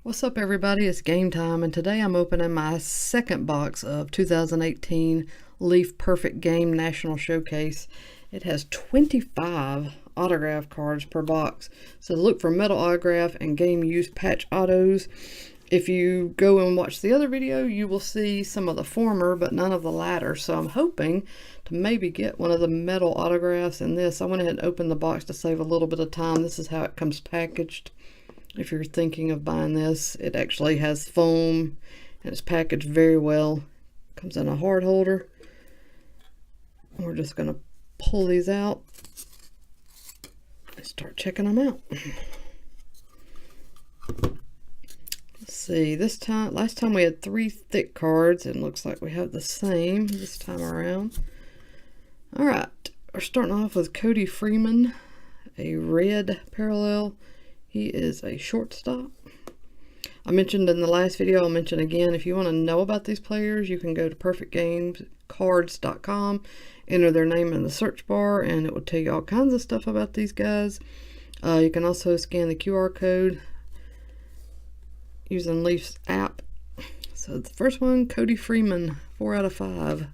What's up, everybody? It's game time, and today I'm opening my second box of 2018 Leaf Perfect Game National Showcase. It has 25 autograph cards per box, so look for metal autograph and game used patch autos. If you go and watch the other video, you will see some of the former, but none of the latter, so I'm hoping to maybe get one of the metal autographs in this. I went ahead and opened the box to save a little bit of time. This is how it comes packaged. If you're thinking of buying this, it actually has foam and it's packaged very well. Comes in a hard holder. We're just going to pull these out and start checking them out. Let's see, last time we had 3 thick cards, and looks like we have the same this time around. Alright, we're starting off with Cody Freeman, a red parallel. He is a shortstop. I mentioned in the last video, I'll mention again, if you want to know about these players, you can go to perfectgamescards.com, enter their name in the search bar, and it will tell you all kinds of stuff about these guys. You can also scan the QR code using Leaf's app. So the first one, Cody Freeman, 4 out of 5.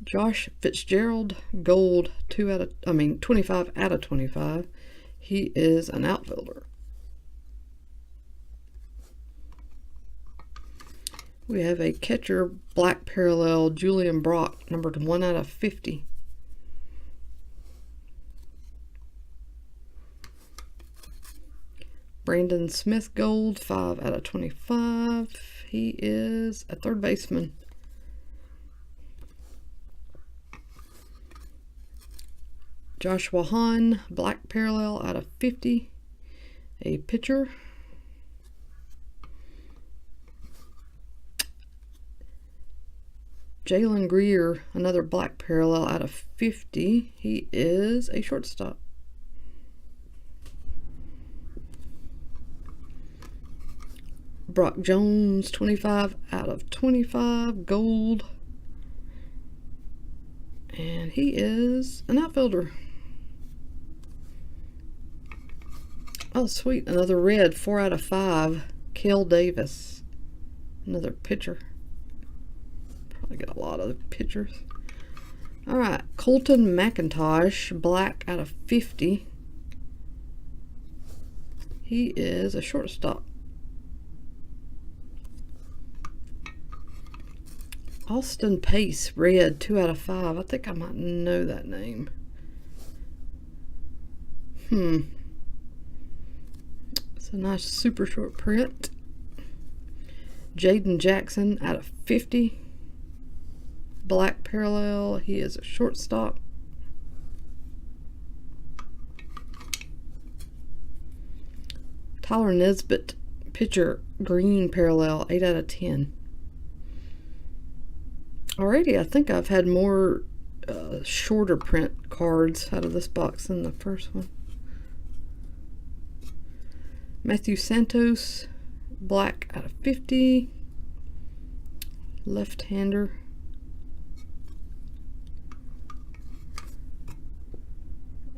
Josh Fitzgerald, gold, 25 out of 25. He is an outfielder. We have a catcher, black parallel, Julian Brock, numbered 1 out of 50. Brandon Smith, gold, 5 out of 25. He is a third baseman. Joshua Hahn, black parallel, out of 50, a pitcher. Jalen Greer, another black parallel, out of 50. He is a shortstop. Brock Jones, 25 out of 25, gold. And he is an outfielder. Oh, sweet. Another red, 4 out of 5. Cale Davis. Another pitcher. Probably get a lot of pitchers. Alright. Colton McIntosh, black out of 50. He is a shortstop. Austin Pace, red, 2 out of 5. I think I might know that name. It's a nice super short print. Jaden Jackson, out of 50. Black parallel. He is a shortstop. Tyler Nesbitt, pitcher, green parallel, 8 out of 10. Alrighty, I think I've had more shorter print cards out of this box than the first one. Matthew Santos, black out of 50. Left-hander.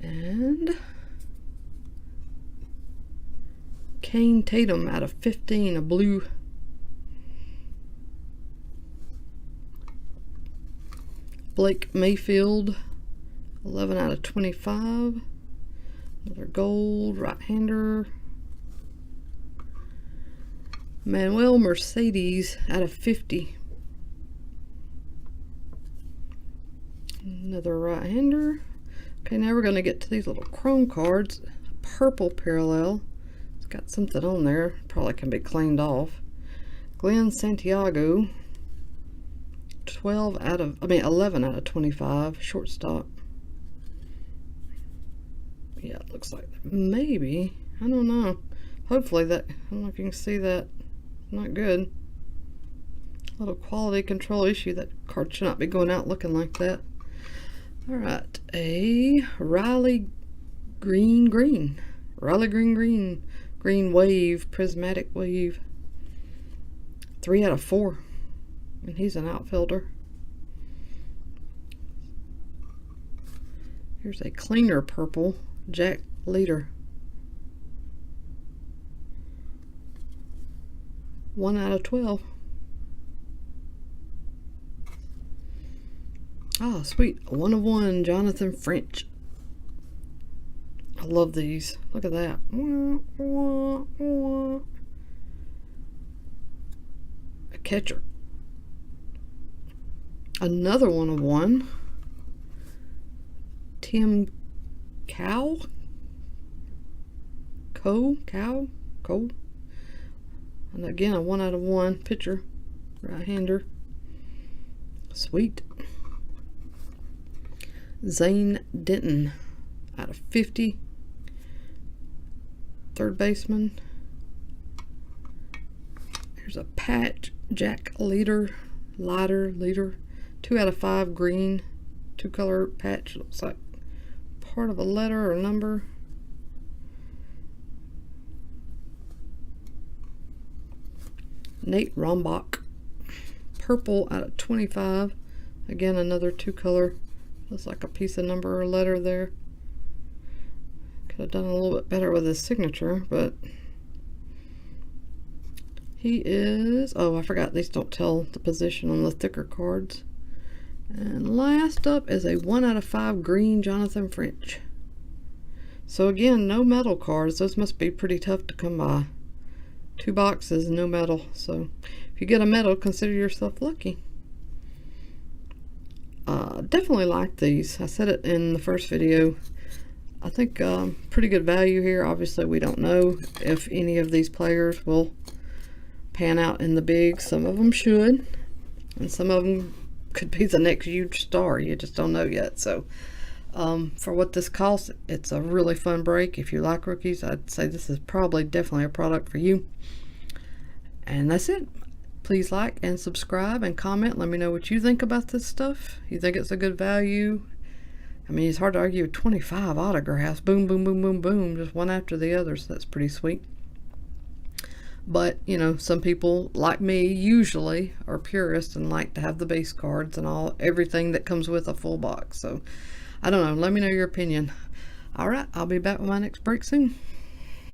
And Kane Tatum, out of 15, a blue. Blake Mayfield, 11 out of 25. Another gold, right-hander. Manuel Mercedes, out of 50. Another right-hander. Okay, now we're going to get to these little chrome cards. Purple parallel. It's got something on there. Probably can be cleaned off. Glenn Santiago, 11 out of 25, shortstop. Yeah, it looks like that. Maybe. I don't know. Hopefully that, I don't know if you can see that. Not good. A little quality control issue. That card should not be going out looking like that. Alright, a Riley Green. Riley Green. Green wave, prismatic wave. 3 out of 4. And he's an outfielder. Here's a cleaner purple, Jack Leader. 1 out of 12. Ah, sweet. 1 of 1, Jonathan French. I love these. Look at that. A catcher. Another 1 of 1. Tim Cow. And again, a 1 out of 1 pitcher. Right-hander. Sweet. Zane Denton out of 50. Third baseman. Here's a patch. Jack Leader. 2 out of 5 green. 2-color patch. Looks like part of a letter or number. Nate Rombach. Purple out of 25. Again, another 2-color. Looks like a piece of number or letter there. Could have done a little bit better with his signature, but he is, oh, I forgot these don't tell the position on the thicker cards. And last up is a 1 out of 5 green Jonathan French. So again, no metal cards. Those must be pretty tough to come by. 2 boxes, no metal. So if you get a metal, consider yourself lucky. Definitely like these. I said it in the first video. I think pretty good value here. Obviously, we don't know if any of these players will pan out in the big. Some of them should, and some of them could be the next huge star. You just don't know yet. So for what this costs, it's a really fun break. If you like rookies, I'd say this is probably definitely a product for you. And that's it. Please like and subscribe and comment. Let me know what you think about this stuff. You think it's a good value? I mean, it's hard to argue with 25 autographs. Boom, boom, boom, boom, boom. Just one after the other. So that's pretty sweet. But, you know, some people, like me, usually are purists and like to have the base cards and everything that comes with a full box. So, I don't know. Let me know your opinion. All right. I'll be back with my next break soon.